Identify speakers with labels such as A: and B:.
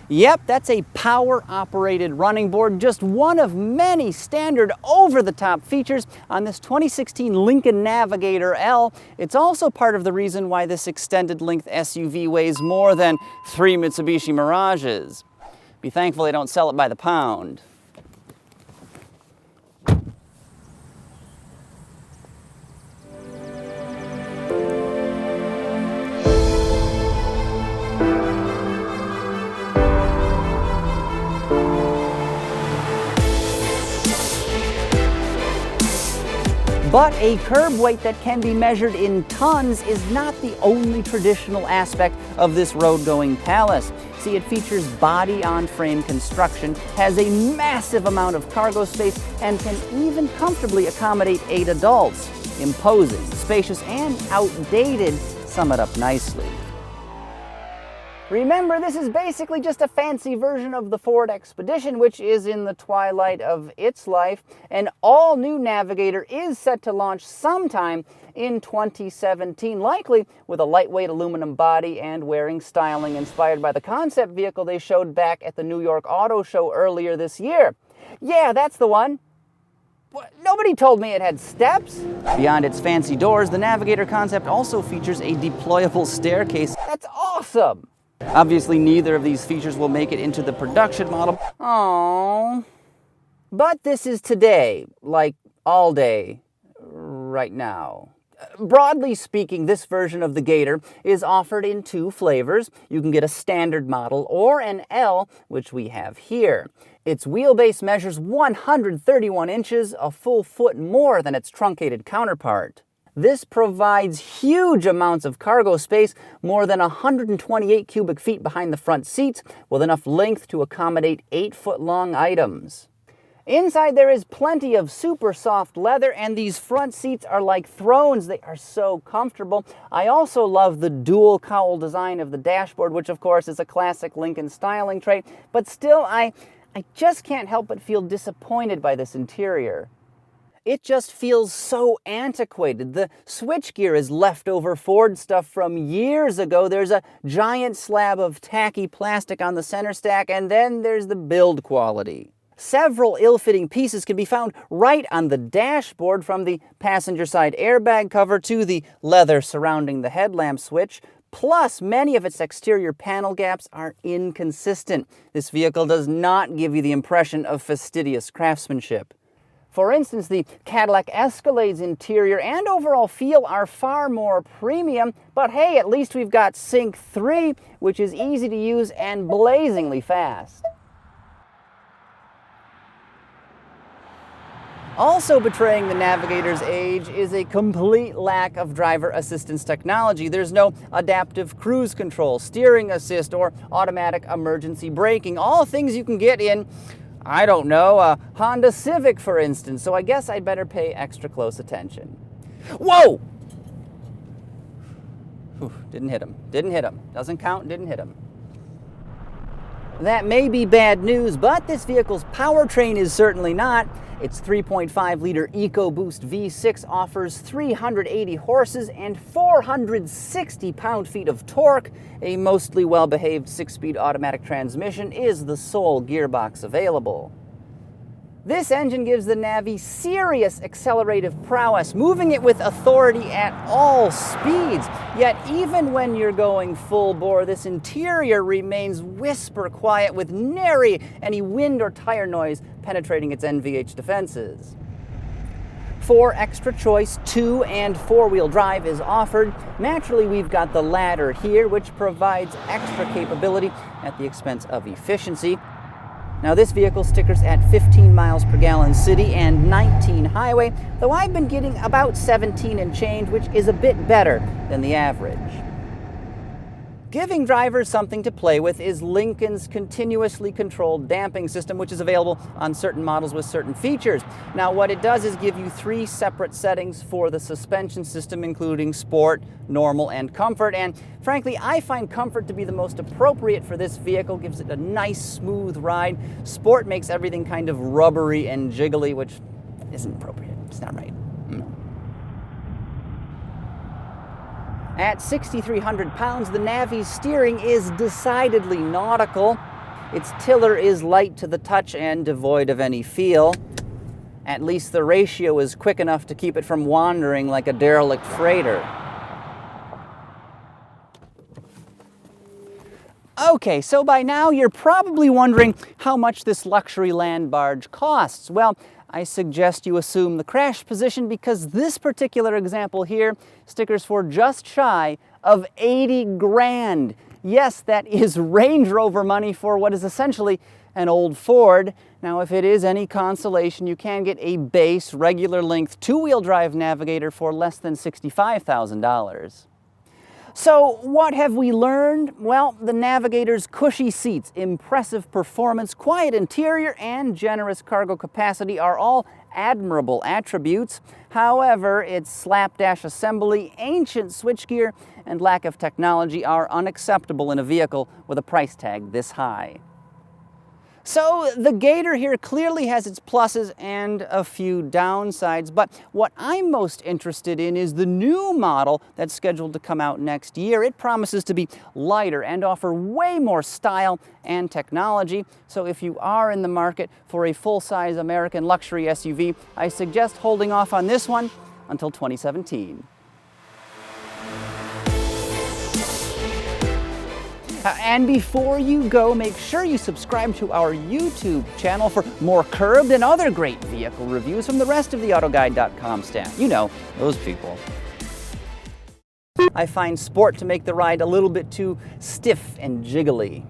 A: Yep, that's a power-operated running board, just one of many standard over-the-top features on this 2016 Lincoln Navigator L. It's also part of the reason why this extended-length SUV weighs more than 3 Mitsubishi Mirages. Be thankful they don't sell it by the pound. But a curb weight that can be measured in tons is not the only traditional aspect of this road-going palace. See, it features body-on-frame construction, has a massive amount of cargo space, and can even comfortably accommodate 8 adults. Imposing, spacious, and outdated sum it up nicely. Remember, this is basically just a fancy version of the Ford Expedition, which is in the twilight of its life. An all-new Navigator is set to launch sometime in 2017, likely with a lightweight aluminum body and wearing styling inspired by the concept vehicle they showed back at the New York Auto Show earlier this year. Yeah, that's the one. Nobody told me it had steps. Beyond its fancy doors, the Navigator concept also features a deployable staircase. That's awesome! Obviously, neither of these features will make it into the production model. Aww. But this is today, like all day, right now. Broadly speaking, this version of the Gator is offered in 2 flavors. You can get a standard model or an L, which we have here. Its wheelbase measures 131 inches, a full foot more than its truncated counterpart. This provides huge amounts of cargo space, more than 128 cubic feet behind the front seats, with enough length to accommodate 8-foot-long items. Inside there is plenty of super soft leather, and these front seats are like thrones. They are so comfortable. I also love the dual cowl design of the dashboard, which of course is a classic Lincoln styling trait, but still I just can't help but feel disappointed by this interior. It just feels so antiquated. The switchgear is leftover Ford stuff from years ago. There's a giant slab of tacky plastic on the center stack, and then there's the build quality. Several ill-fitting pieces can be found right on the dashboard, from the passenger side airbag cover to the leather surrounding the headlamp switch. Plus, many of its exterior panel gaps are inconsistent. This vehicle does not give you the impression of fastidious craftsmanship. For instance, the Cadillac Escalade's interior and overall feel are far more premium, but hey, at least we've got Sync 3, which is easy to use and blazingly fast. Also betraying the Navigator's age is a complete lack of driver assistance technology. There's no adaptive cruise control, steering assist, or automatic emergency braking, all things you can get in, I don't know, a Honda Civic, for instance, so I guess I'd better pay extra close attention. Whoa! Whew, didn't hit him. Didn't hit him. Doesn't count, didn't hit him. That may be bad news, but this vehicle's powertrain is certainly not. Its 3.5-liter EcoBoost V6 offers 380 horses and 460 pound-feet of torque. A mostly well-behaved 6-speed automatic transmission is the sole gearbox available. This engine gives the Navi serious accelerative prowess, moving it with authority at all speeds. Yet even when you're going full bore, this interior remains whisper quiet, with nary any wind or tire noise penetrating its NVH defenses. For extra choice, 2- and 4-wheel drive is offered. Naturally, we've got the latter here, which provides extra capability at the expense of efficiency. Now, this vehicle stickers at 15 miles per gallon city and 19 highway, though I've been getting about 17 and change, which is a bit better than the average. Giving drivers something to play with is Lincoln's continuously controlled damping system, which is available on certain models with certain features. Now, what it does is give you 3 separate settings for the suspension system, including sport, normal, and comfort. And frankly, I find comfort to be the most appropriate for this vehicle. Gives it a nice, smooth ride. Sport makes everything kind of rubbery and jiggly, which isn't appropriate. It's not right. No. At 6,300 pounds, the Navi's steering is decidedly nautical. Its tiller is light to the touch and devoid of any feel. At least the ratio is quick enough to keep it from wandering like a derelict freighter. Okay, so by now you're probably wondering how much this luxury land barge costs. Well, I suggest you assume the crash position because this particular example here stickers for just shy of 80 grand. Yes, that is Range Rover money for what is essentially an old Ford. Now, if it is any consolation, you can get a base, regular length, two-wheel drive Navigator for less than $65,000. So what have we learned? Well, the Navigator's cushy seats, impressive performance, quiet interior, and generous cargo capacity are all admirable attributes. However, its slapdash assembly, ancient switchgear, and lack of technology are unacceptable in a vehicle with a price tag this high. So the Gator here clearly has its pluses and a few downsides, but what I'm most interested in is the new model that's scheduled to come out next year. It promises to be lighter and offer way more style and technology. So if you are in the market for a full-size American luxury SUV, I suggest holding off on this one until 2017. And before you go, make sure you subscribe to our YouTube channel for more curbed and other great vehicle reviews from the rest of the AutoGuide.com staff. You know, those people. I find sport to make the ride a little bit too stiff and jiggly.